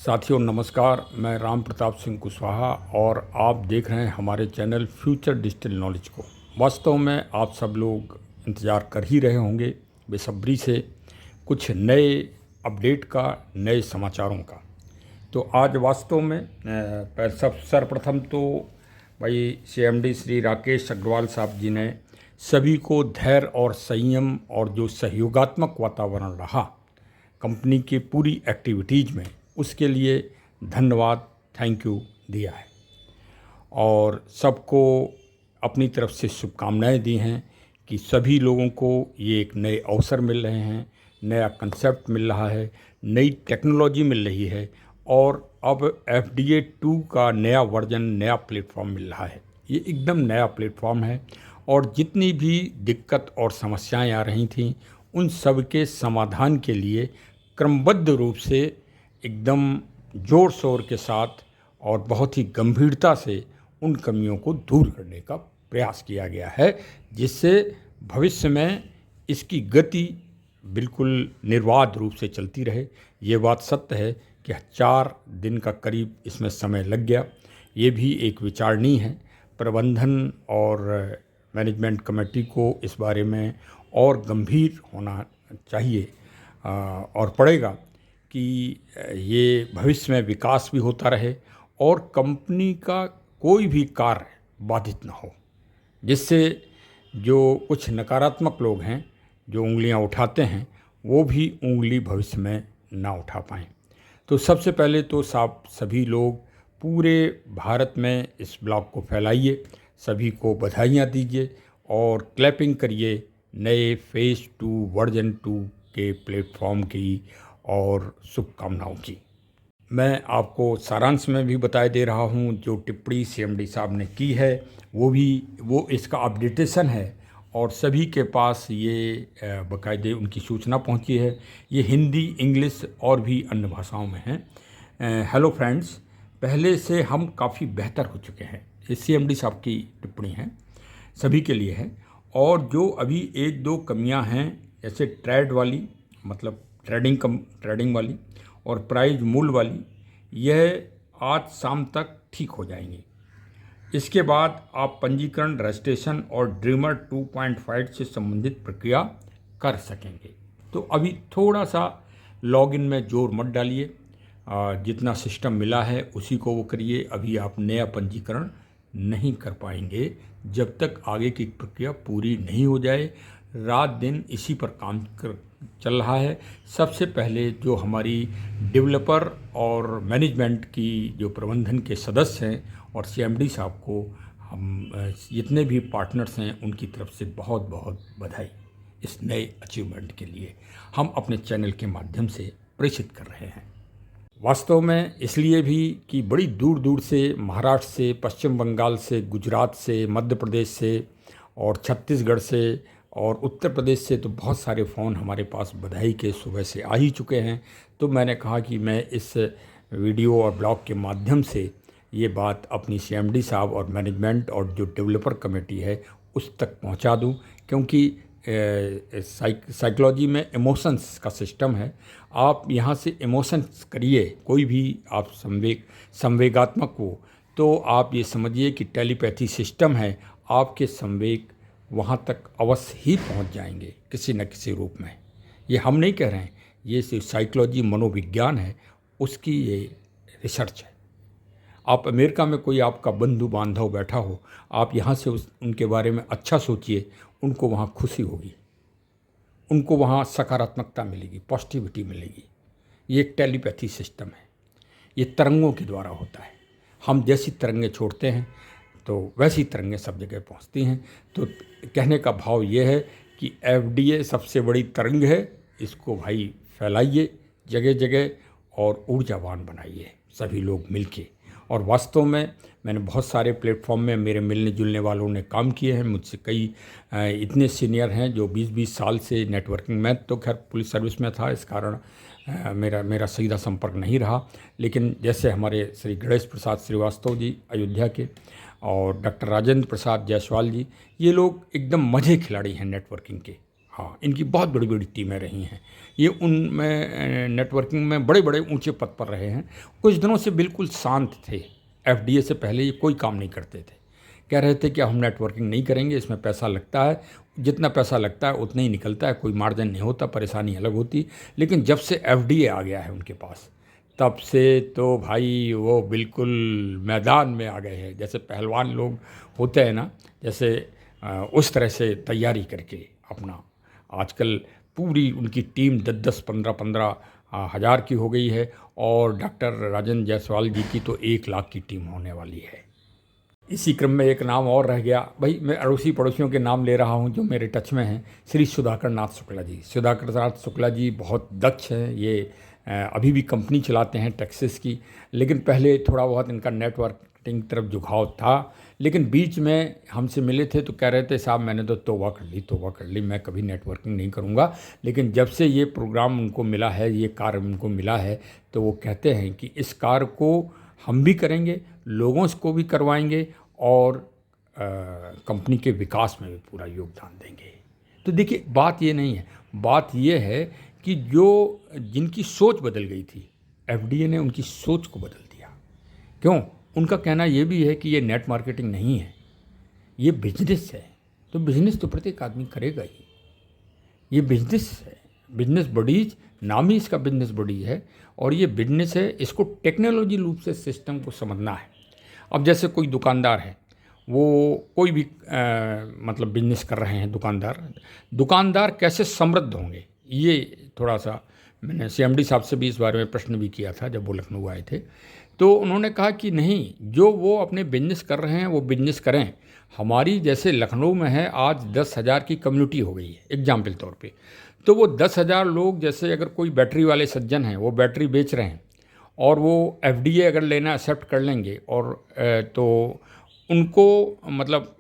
साथियों नमस्कार, मैं राम प्रताप सिंह कुशवाहा और आप देख रहे हैं हमारे चैनल फ्यूचर डिजिटल नॉलेज को। वास्तव में आप सब लोग इंतज़ार कर ही रहे होंगे बेसब्री से कुछ नए अपडेट का, नए समाचारों का। तो आज वास्तव में सर्वप्रथम तो भाई सीएमडी श्री राकेश अग्रवाल साहब जी ने सभी को धैर्य और संयम और जो सहयोगात्मक वातावरण रहा कंपनी की पूरी एक्टिविटीज़ में, उसके लिए धन्यवाद, थैंक यू दिया है। और सबको अपनी तरफ से शुभकामनाएं दी हैं कि सभी लोगों को ये एक नए अवसर मिल रहे हैं, नया कंसेप्ट मिल रहा है, नई टेक्नोलॉजी मिल रही है और अब FDA 2 का नया वर्जन, नया प्लेटफॉर्म मिल रहा है। ये एकदम नया प्लेटफॉर्म है और जितनी भी दिक्कत और समस्याएं आ रही थीं उन सब के समाधान के लिए क्रमबद्ध रूप से एकदम जोर शोर के साथ और बहुत ही गंभीरता से उन कमियों को दूर करने का प्रयास किया गया है, जिससे भविष्य में इसकी गति बिल्कुल निर्बाध रूप से चलती रहे। ये बात सत्य है कि 4 दिन का करीब इसमें समय लग गया। ये भी एक विचारणीय है। प्रबंधन और मैनेजमेंट कमेटी को इस बारे में और गंभीर होना चाहिए और पड़ेगा कि ये भविष्य में विकास भी होता रहे और कंपनी का कोई भी कार्य बाधित न हो, जिससे जो कुछ नकारात्मक लोग हैं जो उंगलियां उठाते हैं वो भी उंगली भविष्य में ना उठा पाएँ। तो सबसे पहले तो सभी लोग पूरे भारत में इस ब्लॉग को फैलाइए, सभी को बधाइयाँ दीजिए और क्लैपिंग करिए नए फेज़ 2 वर्जन 2 के प्लेटफॉर्म की और शुभकामनाओं की। मैं आपको सारांश में भी बताए दे रहा हूँ, जो टिप्पणी सीएमडी साहब ने की है वो इसका अपडेटेशन है और सभी के पास ये बाकायदे उनकी सूचना पहुँची है। ये हिंदी, इंग्लिश और भी अन्य भाषाओं में है। हेलो फ्रेंड्स, पहले से हम काफ़ी बेहतर हो चुके हैं। ये सीएमडी साहब की टिप्पणी है, सभी के लिए है। और जो अभी 1-2 कमियां हैं, जैसे ट्रेड वाली, मतलब ट्रेडिंग वाली और प्राइस मूल वाली, यह आज शाम तक ठीक हो जाएंगी। इसके बाद आप पंजीकरण, रजिस्ट्रेशन और ड्रीमर 2.5 से संबंधित प्रक्रिया कर सकेंगे। तो अभी थोड़ा सा लॉगिन में जोर मत डालिए, जितना सिस्टम मिला है उसी को वो करिए। अभी आप नया पंजीकरण नहीं कर पाएंगे जब तक आगे की प्रक्रिया पूरी नहीं हो जाए। रात दिन इसी पर काम चल रहा है। सबसे पहले जो हमारी डेवलपर और मैनेजमेंट की जो प्रबंधन के सदस्य हैं और सीएमडी साहब को हम जितने भी पार्टनर्स हैं उनकी तरफ से बहुत बहुत बधाई इस नए अचीवमेंट के लिए हम अपने चैनल के माध्यम से प्रेषित कर रहे हैं। वास्तव में इसलिए भी कि बड़ी दूर दूर से, महाराष्ट्र से, पश्चिम बंगाल से, गुजरात से, मध्य प्रदेश से और छत्तीसगढ़ से और उत्तर प्रदेश से तो बहुत सारे फ़ोन हमारे पास बधाई के सुबह से आ ही चुके हैं। तो मैंने कहा कि मैं इस वीडियो और ब्लॉग के माध्यम से ये बात अपनी सीएमडी साहब और मैनेजमेंट और जो डेवलपर कमेटी है उस तक पहुंचा दूं, क्योंकि साइकोलॉजी में इमोशंस का सिस्टम है। आप यहाँ से इमोशंस करिए, कोई भी आप संवेगात्मक हो तो आप ये समझिए कि टेलीपैथी सिस्टम है, आपके संवेग वहाँ तक अवश्य ही पहुँच जाएंगे किसी न किसी रूप में। ये हम नहीं कह रहे हैं, ये सिर्फ साइकोलॉजी, मनोविज्ञान है, उसकी ये रिसर्च है। आप अमेरिका में कोई आपका बंधु बांधव बैठा हो, आप यहाँ से उनके बारे में अच्छा सोचिए, उनको वहाँ खुशी होगी, उनको वहाँ सकारात्मकता मिलेगी, पॉजिटिविटी मिलेगी। ये एक टेलीपैथी सिस्टम है, ये तरंगों के द्वारा होता है। हम जैसी तरंगें छोड़ते हैं तो वैसी तरंगें सब जगह पहुँचती हैं। तो कहने का भाव ये है कि FDA सबसे बड़ी तरंग है, इसको भाई फैलाइए जगह जगह और ऊर्जावान बनाइए सभी लोग मिलके। और वास्तव में मैंने बहुत सारे प्लेटफॉर्म में मेरे मिलने जुलने वालों ने काम किए हैं, मुझसे कई इतने सीनियर हैं जो 20-20 साल से नेटवर्किंग में, तो खैर पुलिस सर्विस में था, इस कारण मेरा सीधा संपर्क नहीं रहा। लेकिन जैसे हमारे श्री गणेश प्रसाद श्रीवास्तव जी अयोध्या के और डॉक्टर राजेंद्र प्रसाद जायसवाल जी, ये लोग एकदम मजे खिलाड़ी हैं नेटवर्किंग के। हाँ, इनकी बहुत बड़ी बड़ी टीमें रही हैं। ये उनमें नेटवर्किंग में बड़े बड़े ऊंचे पद पर रहे हैं। कुछ दिनों से बिल्कुल शांत थे। एफडीए से पहले ये कोई काम नहीं करते थे। कह रहे थे कि हम नेटवर्किंग नहीं करेंगे, इसमें पैसा लगता है, जितना पैसा लगता है उतना ही निकलता है, कोई मार्जिन नहीं होता, परेशानी अलग होती। लेकिन जब से एफडीए आ गया है उनके पास, तब से तो भाई वो बिल्कुल मैदान में आ गए हैं। जैसे पहलवान लोग होते हैं ना, जैसे उस तरह से तैयारी करके अपना आजकल पूरी उनकी टीम 10-10, 15-15 हज़ार की हो गई है। और डॉक्टर राजन जायसवाल जी की तो 1 लाख की टीम होने वाली है। इसी क्रम में एक नाम और रह गया भाई, मैं अड़ोसी पड़ोसियों के नाम ले रहा हूँ जो मेरे टच में हैं। श्री सुधाकर नाथ शुक्ला जी। सुधाकर नाथ शुक्ला जी बहुत दक्ष हैं। ये अभी भी कंपनी चलाते हैं टेक्सास की, लेकिन पहले थोड़ा बहुत इनका नेटवर्किंग तरफ झुकाव था। लेकिन बीच में हमसे मिले थे तो कह रहे थे साहब मैंने तो तौबा कर ली, मैं कभी नेटवर्किंग नहीं करूँगा। लेकिन जब से ये प्रोग्राम उनको मिला है, ये कार्य उनको मिला है, तो वो कहते हैं कि इस कार्य को हम भी करेंगे, लोगों को भी करवाएंगे और कंपनी के विकास में भी पूरा योगदान देंगे। तो देखिए, बात ये नहीं है, बात ये है कि जो जिनकी सोच बदल गई थी, एफडीए ने उनकी सोच को बदल दिया। क्यों? उनका कहना ये भी है कि ये नेट मार्केटिंग नहीं है, ये बिजनेस है। तो बिजनेस तो प्रत्येक आदमी करेगा ही, ये बिजनेस है। बिजनेस बडीज, नाम ही इसका बिजनेस बडी है। और ये बिजनेस है, इसको टेक्नोलॉजी रूप से सिस्टम को समझना है। अब जैसे कोई दुकानदार है, वो कोई भी मतलब बिजनेस कर रहे हैं, दुकानदार कैसे समृद्ध होंगे, ये थोड़ा सा मैंने सीएमडी साहब से भी इस बारे में प्रश्न भी किया था जब वो लखनऊ आए थे। तो उन्होंने कहा कि नहीं, जो वो अपने बिजनेस कर रहे हैं वो बिजनेस करें। हमारी जैसे लखनऊ में है आज 10,000 की कम्युनिटी हो गई है एग्जाम्पल तौर पे, तो वो 10,000 लोग, जैसे अगर कोई बैटरी वाले सज्जन हैं, वो बैटरी बेच रहे हैं और वो एफडीए अगर लेना एक्सेप्ट कर लेंगे और तो उनको मतलब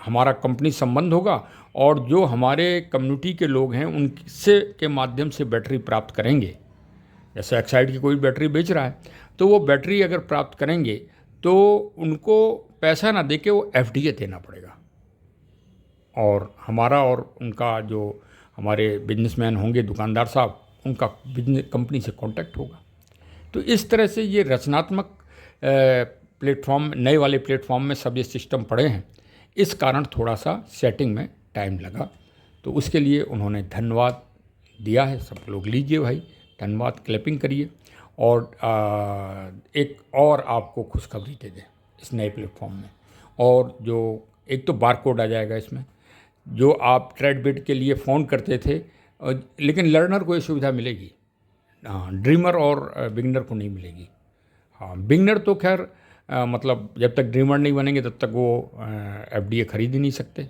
हमारा कंपनी संबंध होगा, और जो हमारे कम्युनिटी के लोग हैं उनसे के माध्यम से बैटरी प्राप्त करेंगे। जैसे एक्साइड की कोई बैटरी बेच रहा है, तो वो बैटरी अगर प्राप्त करेंगे तो उनको पैसा ना दे के वो एफडीए देना पड़ेगा। और हमारा और उनका जो हमारे बिजनेसमैन होंगे, दुकानदार साहब, उनका बिजनेस कंपनी से कांटेक्ट होगा। तो इस तरह से ये रचनात्मक प्लेटफॉर्म, नए वाले प्लेटफॉर्म में सब ये सिस्टम पड़े हैं। इस कारण थोड़ा सा सेटिंग में टाइम लगा, तो उसके लिए उन्होंने धन्यवाद दिया है। सब लोग लीजिए भाई, धन्यवाद, क्लैपिंग करिए। और एक और आपको खुशखबरी दे दें इस नए प्लेटफॉर्म में। और जो एक तो बारकोड आ जाएगा इसमें, जो आप ट्रेडबिट के लिए फ़ोन करते थे, लेकिन लर्नर को ये सुविधा मिलेगी। हाँ, ड्रीमर और बिगनर को नहीं मिलेगी। हाँ, बिगनर तो खैर मतलब जब तक ड्रीमर नहीं बनेंगे तब तक वो एफडीए खरीद ही नहीं सकते।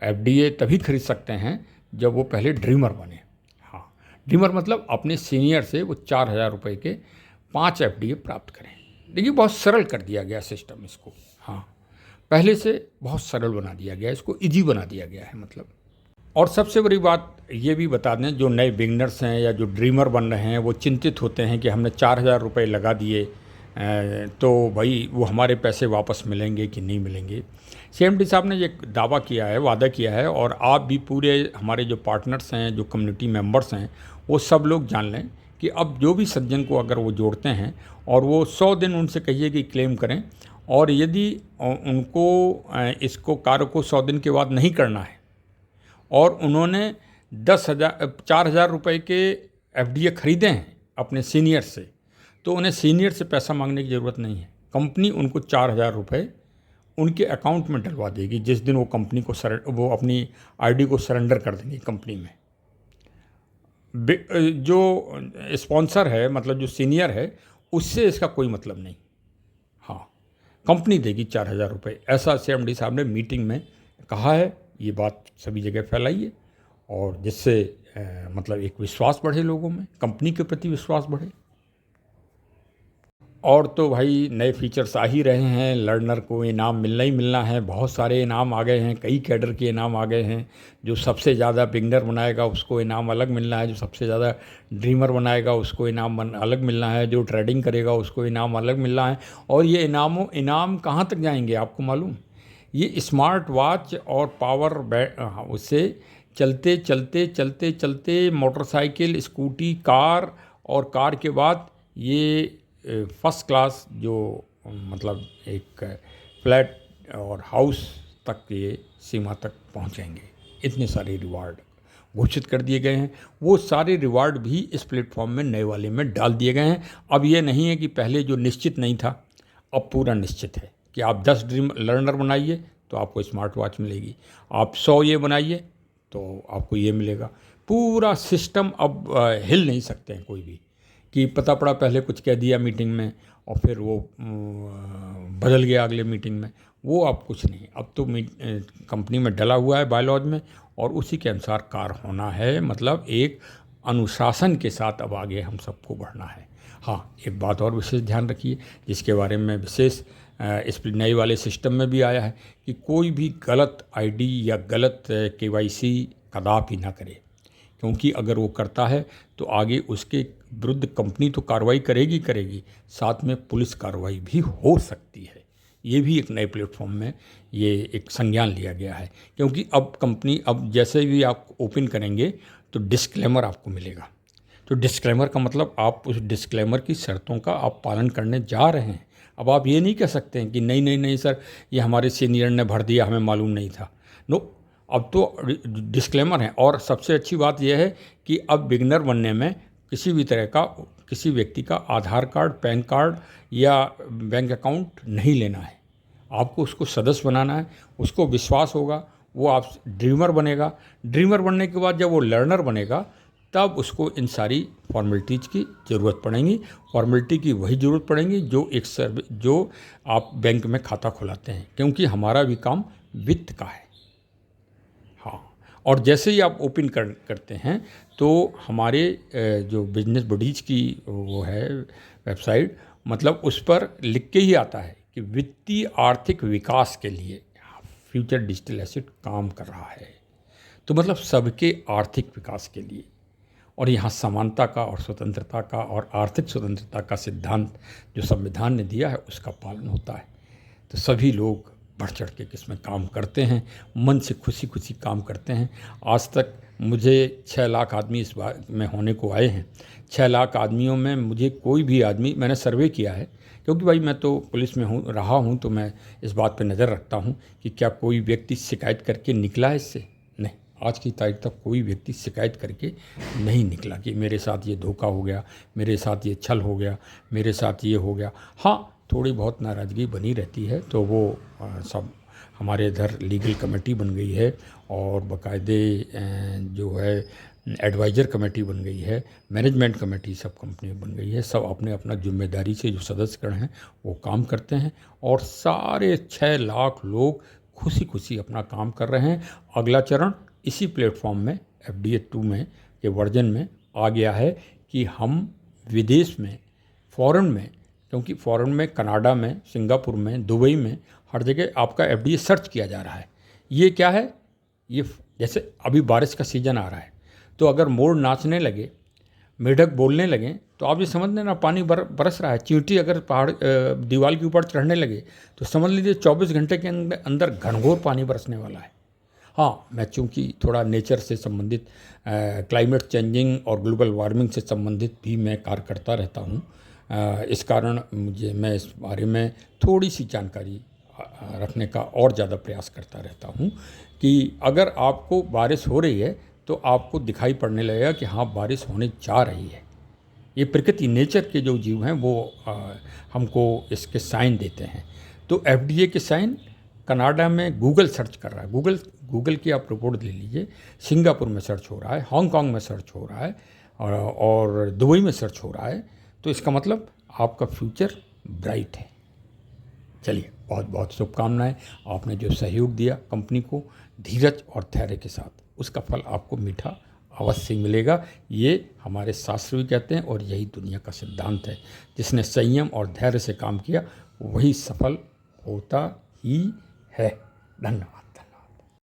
एफडीए तभी खरीद सकते हैं जब वो पहले ड्रीमर बने। हाँ, ड्रीमर मतलब अपने सीनियर से वो 4,000 रुपये के 5 एफडीए प्राप्त करें। देखिए, बहुत सरल कर दिया गया सिस्टम इसको। हाँ, पहले से बहुत सरल बना दिया गया, इसको इजी बना दिया गया है मतलब। और सबसे बड़ी बात ये भी बता दें, जो नए बिगनर्स हैं या जो ड्रीमर बन रहे हैं, वो चिंतित होते हैं कि हमने 4,000 रुपये लगा दिए, तो भाई वो हमारे पैसे वापस मिलेंगे कि नहीं मिलेंगे। सीएमडी साहब ने ये दावा किया है, वादा किया है, और आप भी पूरे हमारे जो पार्टनर्स हैं, जो कम्युनिटी मेंबर्स हैं, वो सब लोग जान लें कि अब जो भी सज्जन को अगर वो जोड़ते हैं और वो 100 दिन उनसे कहिए कि क्लेम करें, और यदि उनको इसको कार्य को 100 दिन के बाद नहीं करना है और उन्होंने 4,000 रुपये के एफडीए खरीदे हैं अपने सीनियर से, तो उन्हें सीनियर से पैसा मांगने की ज़रूरत नहीं है। कंपनी उनको 4,000 रुपये उनके अकाउंट में डलवा देगी जिस दिन वो कंपनी को वो अपनी आईडी को सरेंडर कर देंगे कंपनी में। जो स्पॉन्सर है, मतलब जो सीनियर है, उससे इसका कोई मतलब नहीं। हाँ, कंपनी देगी 4,000 रुपये, ऐसा सीएमडी साहब ने मीटिंग में कहा है। ये बात सभी जगह फैलाइए, और जिससे मतलब एक विश्वास बढ़े लोगों में, कंपनी के प्रति विश्वास बढ़े। और तो भाई नए फीचर्स आ ही रहे हैं। लर्नर को इनाम मिलना ही मिलना है। बहुत सारे इनाम आ गए हैं, कई कैडर के इनाम आ गए हैं। जो सबसे ज़्यादा बिगनर बनाएगा उसको इनाम अलग मिलना है, जो सबसे ज़्यादा ड्रीमर बनाएगा उसको इनाम अलग मिलना है, जो ट्रेडिंग करेगा उसको इनाम अलग मिलना है। और ये इनाम कहाँ तक जाएंगे आपको मालूम? ये स्मार्ट वॉच और पावर उससे चलते चलते चलते चलते मोटरसाइकिल, स्कूटी, कार, और कार के बाद ये फर्स्ट क्लास जो मतलब एक फ्लैट और हाउस तक ये सीमा तक पहुंचेंगे। इतने सारे रिवार्ड घोषित कर दिए गए हैं। वो सारे रिवार्ड भी इस प्लेटफॉर्म में नए वाले में डाल दिए गए हैं। अब ये नहीं है कि पहले जो निश्चित नहीं था, अब पूरा निश्चित है कि आप 10 ड्रीम लर्नर बनाइए तो आपको स्मार्ट वॉच मिलेगी, आप 100 ये बनाइए तो आपको ये मिलेगा। पूरा सिस्टम अब हिल नहीं सकते हैं कोई भी, कि पता पड़ा पहले कुछ कह दिया मीटिंग में और फिर वो बदल गया अगले मीटिंग में। वो अब कुछ नहीं, अब तो कंपनी में डला हुआ है बायलॉज में, और उसी के अनुसार कार होना है। मतलब एक अनुशासन के साथ अब आगे हम सबको बढ़ना है। हाँ, एक बात और विशेष ध्यान रखिए, जिसके बारे में विशेष इस नए वाले सिस्टम में भी आया है कि कोई भी गलत आईडी या गलत केवाईसी कदापि ना करे, क्योंकि अगर वो करता है तो आगे उसके विरुद्ध कंपनी तो कार्रवाई करेगी, साथ में पुलिस कार्रवाई भी हो सकती है। ये भी एक नए प्लेटफॉर्म में ये एक संज्ञान लिया गया है, क्योंकि अब कंपनी अब जैसे भी आप ओपन करेंगे तो डिस्क्लेमर आपको मिलेगा। तो डिस्क्लेमर का मतलब आप उस डिस्क्लेमर की शर्तों का आप पालन करने जा रहे हैं। अब आप ये नहीं कह सकते हैं कि नहीं नहीं नहीं सर, ये हमारे सीनियर ने भर दिया, हमें मालूम नहीं था। नो, अब तो डिस्क्लेमर है। और सबसे अच्छी बात यह है कि अब बिगनर बनने में किसी भी तरह का किसी व्यक्ति का आधार कार्ड, पैन कार्ड या बैंक अकाउंट नहीं लेना है। आपको उसको सदस्य बनाना है, उसको विश्वास होगा, वो आप ड्रीमर बनेगा। ड्रीमर बनने के बाद जब वो लर्नर बनेगा तब उसको इन सारी फॉर्मेलिटीज़ की ज़रूरत पड़ेंगी। फॉर्मेलिटी की वही ज़रूरत पड़ेंगी जो आप बैंक में खाता खुलाते हैं, क्योंकि हमारा भी काम वित्त का है। हाँ, और जैसे ही आप ओपन करते हैं तो हमारे जो बिजनेस बडीज़ की वो है वेबसाइट, मतलब उस पर लिख के ही आता है कि वित्तीय आर्थिक विकास के लिए फ्यूचर डिजिटल एसेट काम कर रहा है। तो मतलब सबके आर्थिक विकास के लिए, और यहाँ समानता का और स्वतंत्रता का और आर्थिक स्वतंत्रता का सिद्धांत जो संविधान ने दिया है उसका पालन होता है। तो सभी लोग बढ़ चढ़ के इसमें काम करते हैं, मन से खुशी खुशी काम करते हैं। आज तक मुझे 6 लाख आदमी इस बार में होने को आए हैं। 6 लाख आदमियों में मुझे कोई भी आदमी, मैंने सर्वे किया है क्योंकि भाई मैं तो पुलिस में रहा हूँ, तो मैं इस बात पे नज़र रखता हूँ कि क्या कोई व्यक्ति शिकायत करके निकला है इससे। नहीं, आज की तारीख तक कोई व्यक्ति शिकायत करके नहीं निकला कि मेरे साथ ये धोखा हो गया, मेरे साथ ये छल हो गया, मेरे साथ ये हो गया। हाँ, थोड़ी बहुत नाराज़गी बनी रहती है, तो वो सब हमारे इधर लीगल कमेटी बन गई है और बाकायदे जो है एडवाइज़र कमेटी बन गई है, मैनेजमेंट कमेटी सब कंपनी बन गई है। सब अपने अपना जिम्मेदारी से जो सदस्यगण हैं वो काम करते हैं, और सारे 6 लाख लोग खुशी खुशी अपना काम कर रहे हैं। अगला चरण इसी प्लेटफॉर्म में FDA 2 में के वर्जन में आ गया है कि हम विदेश में, फ़ॉरेन में, क्योंकि फ़ॉरेन में, कनाडा में, सिंगापुर में, दुबई में, हर जगह आपका FDA सर्च किया जा रहा है। ये क्या है, ये जैसे अभी बारिश का सीज़न आ रहा है, तो अगर मोर नाचने लगे, मेढक बोलने लगे, तो आप ये समझ लेना पानी बरस रहा है। चींटी अगर पहाड़ दीवार के ऊपर चढ़ने लगे तो समझ लीजिए 24 घंटे के अंदर घनघोर पानी बरसने वाला है। हाँ, मैं चूँकि थोड़ा नेचर से संबंधित, क्लाइमेट चेंजिंग और ग्लोबल वार्मिंग से संबंधित भी मैं कार्य करता रहता हूँ, इस कारण मैं इस बारे में थोड़ी सी जानकारी रखने का और ज़्यादा प्रयास करता रहता हूँ कि अगर आपको बारिश हो रही है तो आपको दिखाई पड़ने लगेगा कि हाँ, बारिश होने जा रही है। ये प्रकृति, नेचर के जो जीव हैं वो हमको इसके साइन देते हैं। तो FDA के साइन कनाडा में गूगल सर्च कर रहा है। गूगल की आप रिपोर्ट ले लीजिए, सिंगापुर में सर्च हो रहा है, हांगकांग में सर्च हो रहा है, और दुबई में सर्च हो रहा है। तो इसका मतलब आपका फ्यूचर ब्राइट है। चलिए, बहुत बहुत शुभकामनाएं। आपने जो सहयोग दिया कंपनी को धीरज और धैर्य के साथ, उसका फल आपको मीठा अवश्य मिलेगा। ये हमारे शास्त्र भी कहते हैं और यही दुनिया का सिद्धांत है। जिसने संयम और धैर्य से काम किया वही सफल होता ही है। धन्यवाद।